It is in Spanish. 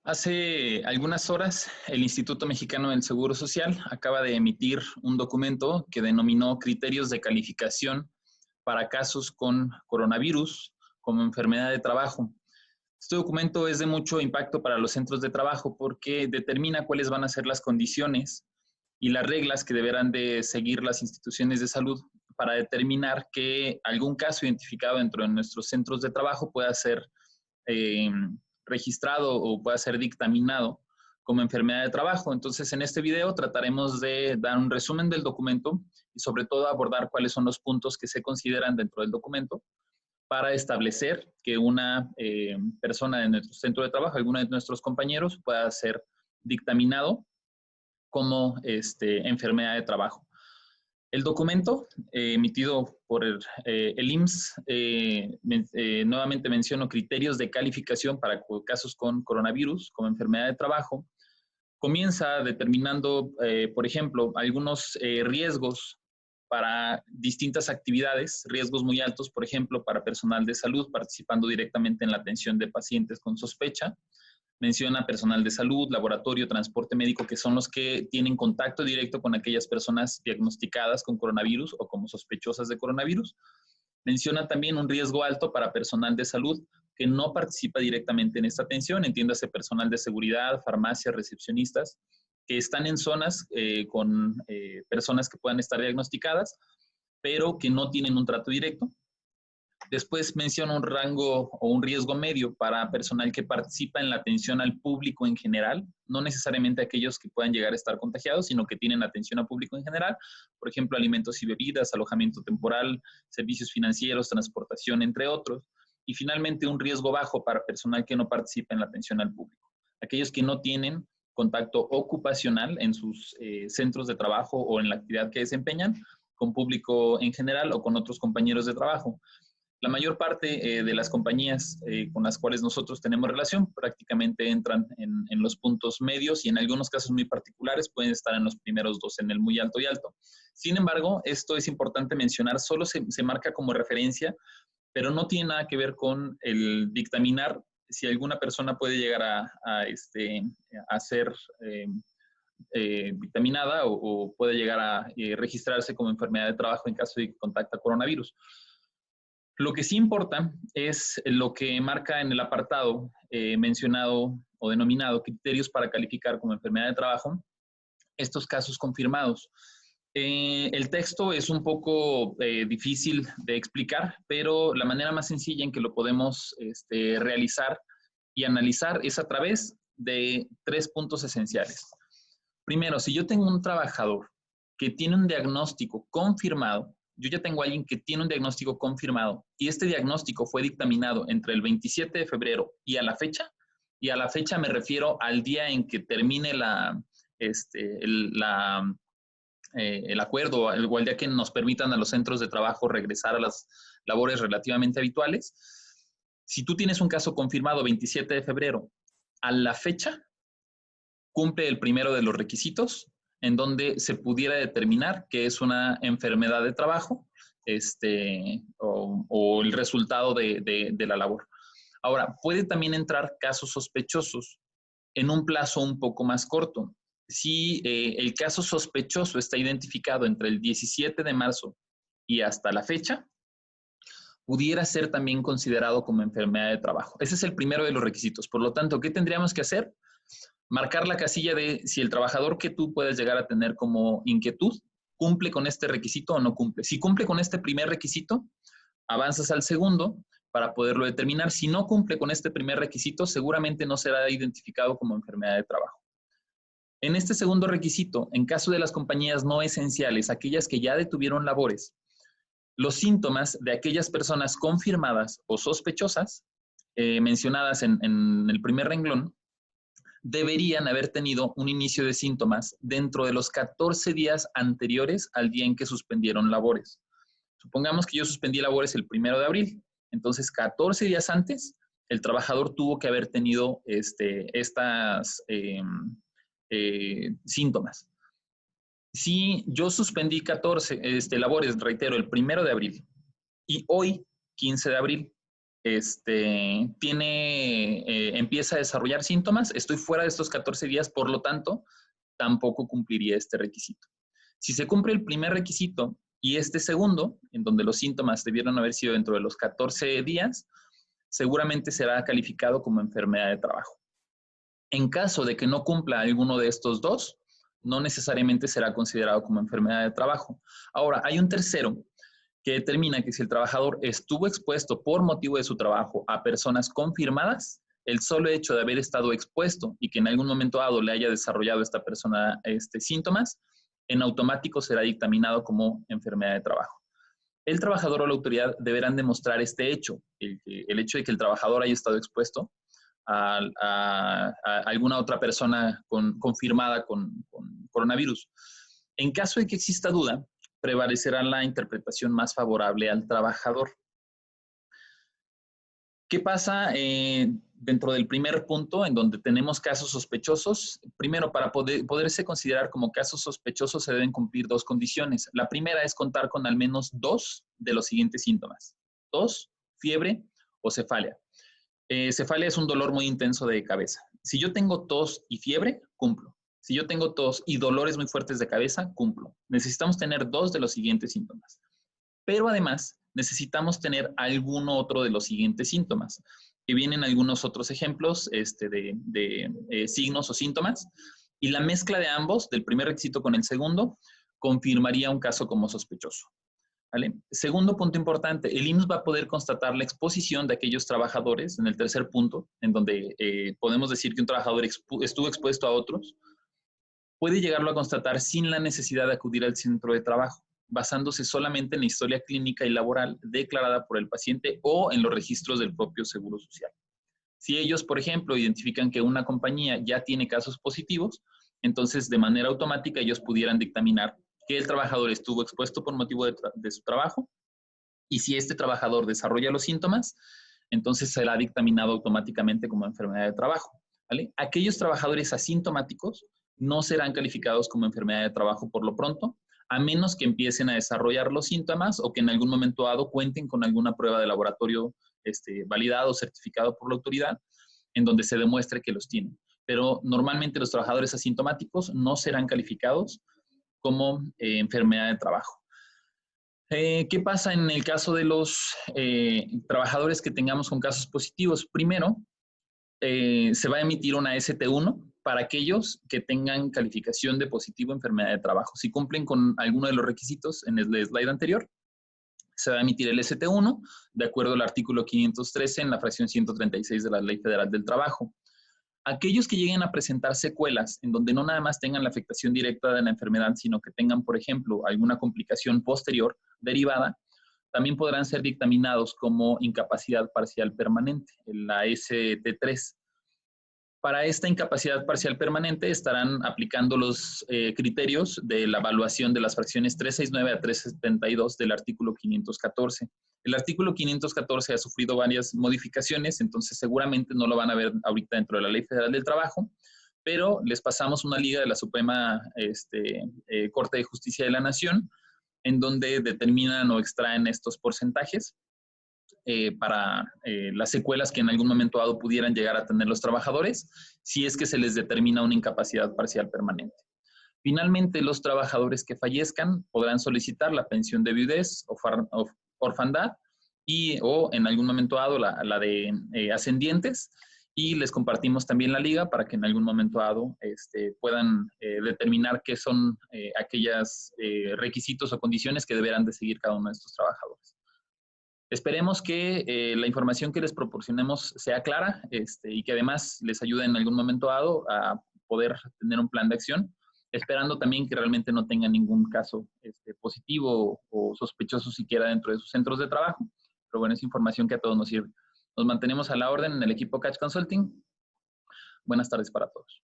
Hace algunas horas, el Instituto Mexicano del Seguro Social acaba de emitir un documento que denominó criterios de calificación para casos con coronavirus como enfermedad de trabajo. Este documento es de mucho impacto para los centros de trabajo porque determina cuáles van a ser las condiciones y las reglas que deberán de seguir las instituciones de salud para determinar que algún caso identificado dentro de nuestros centros de trabajo pueda ser eh, registrado o pueda ser dictaminado como enfermedad de trabajo. Entonces, en este video trataremos de dar un resumen del documento y sobre todo abordar cuáles son los puntos que se consideran dentro del documento para establecer que una persona de nuestro centro de trabajo, alguno de nuestros compañeros, pueda ser dictaminado como enfermedad de trabajo. El documento emitido por el IMSS, nuevamente menciono criterios de calificación para casos con coronavirus como enfermedad de trabajo, comienza determinando, por ejemplo, algunos riesgos para distintas actividades, riesgos muy altos, por ejemplo, para personal de salud participando directamente en la atención de pacientes con sospecha. Menciona personal de salud, laboratorio, transporte médico, que son los que tienen contacto directo con aquellas personas diagnosticadas con coronavirus o como sospechosas de coronavirus. Menciona también un riesgo alto para personal de salud que no participa directamente en esta atención, entiéndase personal de seguridad, farmacias, recepcionistas, que están en zonas con personas que puedan estar diagnosticadas, pero que no tienen un trato directo. Después menciona un rango o un riesgo medio para personal que participa en la atención al público en general, no necesariamente aquellos que puedan llegar a estar contagiados, sino que tienen atención al público en general, por ejemplo, alimentos y bebidas, alojamiento temporal, servicios financieros, transportación, entre otros. Y finalmente, un riesgo bajo para personal que no participa en la atención al público, aquellos que no tienen contacto ocupacional en sus centros de trabajo o en la actividad que desempeñan con público en general o con otros compañeros de trabajo. La mayor parte de las compañías con las cuales nosotros tenemos relación prácticamente entran en los puntos medios y en algunos casos muy particulares pueden estar en los primeros dos, en el muy alto y alto. Sin embargo, esto es importante mencionar, solo se marca como referencia, pero no tiene nada que ver con el dictaminar si alguna persona puede llegar a ser dictaminada o puede llegar a registrarse como enfermedad de trabajo en caso de que contacte coronavirus. Lo que sí importa es lo que marca en el apartado mencionado o denominado criterios para calificar como enfermedad de trabajo estos casos confirmados. El texto es un poco difícil de explicar, pero la manera más sencilla en que lo podemos realizar y analizar es a través de 3 puntos esenciales. Primero, si yo tengo un trabajador que tiene un diagnóstico confirmado, yo ya tengo a alguien que tiene un diagnóstico confirmado y este diagnóstico fue dictaminado entre el 27 de febrero y a la fecha me refiero al día en que termine el acuerdo o el día que nos permitan a los centros de trabajo regresar a las labores relativamente habituales. Si tú tienes un caso confirmado 27 de febrero, a la fecha cumple el primero de los requisitos en donde se pudiera determinar que es una enfermedad de trabajo o el resultado de la labor. Ahora, puede también entrar casos sospechosos en un plazo un poco más corto. Si el caso sospechoso está identificado entre el 17 de marzo y hasta la fecha, pudiera ser también considerado como enfermedad de trabajo. Ese es el primero de los requisitos. Por lo tanto, ¿qué tendríamos que hacer? Marcar la casilla de si el trabajador que tú puedes llegar a tener como inquietud cumple con este requisito o no cumple. Si cumple con este primer requisito, avanzas al segundo para poderlo determinar. Si no cumple con este primer requisito, seguramente no será identificado como enfermedad de trabajo. En este segundo requisito, en caso de las compañías no esenciales, aquellas que ya detuvieron labores, los síntomas de aquellas personas confirmadas o sospechosas, mencionadas en el primer renglón, deberían haber tenido un inicio de síntomas dentro de los 14 días anteriores al día en que suspendieron labores. Supongamos que yo suspendí labores el 1 de abril, entonces 14 días antes el trabajador tuvo que haber tenido estas síntomas. Si yo suspendí 14 labores, reitero, el 1 de abril y hoy, 15 de abril, empieza a desarrollar síntomas, estoy fuera de estos 14 días, por lo tanto, tampoco cumpliría este requisito. Si se cumple el primer requisito y este segundo, en donde los síntomas debieron haber sido dentro de los 14 días, seguramente será calificado como enfermedad de trabajo. En caso de que no cumpla alguno de estos dos, no necesariamente será considerado como enfermedad de trabajo. Ahora, hay un tercero que determina que si el trabajador estuvo expuesto por motivo de su trabajo a personas confirmadas, el solo hecho de haber estado expuesto y que en algún momento dado le haya desarrollado esta persona síntomas, en automático será dictaminado como enfermedad de trabajo. El trabajador o la autoridad deberán demostrar este hecho, el hecho de que el trabajador haya estado expuesto a alguna otra persona confirmada con coronavirus. En caso de que exista duda, prevalecerá la interpretación más favorable al trabajador. ¿Qué pasa dentro del primer punto en donde tenemos casos sospechosos? Primero, para poderse considerar como casos sospechosos se deben cumplir dos condiciones. La primera es contar con al menos 2 de los siguientes síntomas: tos, fiebre o cefalia. Cefalia es un dolor muy intenso de cabeza. Si yo tengo tos y fiebre, cumplo. Si yo tengo tos y dolores muy fuertes de cabeza, cumplo. Necesitamos tener 2 de los siguientes síntomas. Pero además, necesitamos tener alguno otro de los siguientes síntomas, que vienen algunos otros ejemplos de signos o síntomas, y la mezcla de ambos, del primer requisito con el segundo, confirmaría un caso como sospechoso. ¿Vale? Segundo punto importante, el IMSS va a poder constatar la exposición de aquellos trabajadores, en el tercer punto, en donde podemos decir que un trabajador estuvo expuesto a otros, puede llegarlo a constatar sin la necesidad de acudir al centro de trabajo, basándose solamente en la historia clínica y laboral declarada por el paciente o en los registros del propio Seguro Social. Si ellos, por ejemplo, identifican que una compañía ya tiene casos positivos, entonces de manera automática ellos pudieran dictaminar que el trabajador estuvo expuesto por motivo de su trabajo, y si este trabajador desarrolla los síntomas, entonces será dictaminado automáticamente como enfermedad de trabajo. ¿Vale? Aquellos trabajadores asintomáticos no serán calificados como enfermedad de trabajo por lo pronto, a menos que empiecen a desarrollar los síntomas o que en algún momento dado cuenten con alguna prueba de laboratorio validado o certificado por la autoridad, en donde se demuestre que los tienen. Pero normalmente los trabajadores asintomáticos no serán calificados como enfermedad de trabajo. ¿Qué pasa en el caso de los trabajadores que tengamos con casos positivos? Primero, se va a emitir una ST1 para aquellos que tengan calificación de positivo enfermedad de trabajo. Si cumplen con alguno de los requisitos en el slide anterior, se va a emitir el ST1 de acuerdo al artículo 513 en la fracción 136 de la Ley Federal del Trabajo. Aquellos que lleguen a presentar secuelas en donde no nada más tengan la afectación directa de la enfermedad, sino que tengan, por ejemplo, alguna complicación posterior derivada, también podrán ser dictaminados como incapacidad parcial permanente, la ST3. Para esta incapacidad parcial permanente estarán aplicando los criterios de la evaluación de las fracciones 369 a 372 del artículo 514. El artículo 514 ha sufrido varias modificaciones, entonces seguramente no lo van a ver ahorita dentro de la Ley Federal del Trabajo, pero les pasamos una liga de la Suprema Corte de Justicia de la Nación, en donde determinan o extraen estos porcentajes para las secuelas que en algún momento dado pudieran llegar a tener los trabajadores, si es que se les determina una incapacidad parcial permanente. Finalmente, los trabajadores que fallezcan podrán solicitar la pensión de viudez o orfandad o en algún momento dado la de ascendientes, y les compartimos también la liga para que en algún momento dado puedan determinar qué son aquellos requisitos o condiciones que deberán de seguir cada uno de estos trabajadores. Esperemos que la información que les proporcionemos sea clara y que además les ayude en algún momento dado a poder tener un plan de acción, esperando también que realmente no tengan ningún caso positivo o sospechoso siquiera dentro de sus centros de trabajo. Pero bueno, es información que a todos nos sirve. Nos mantenemos a la orden en el equipo Catch Consulting. Buenas tardes para todos.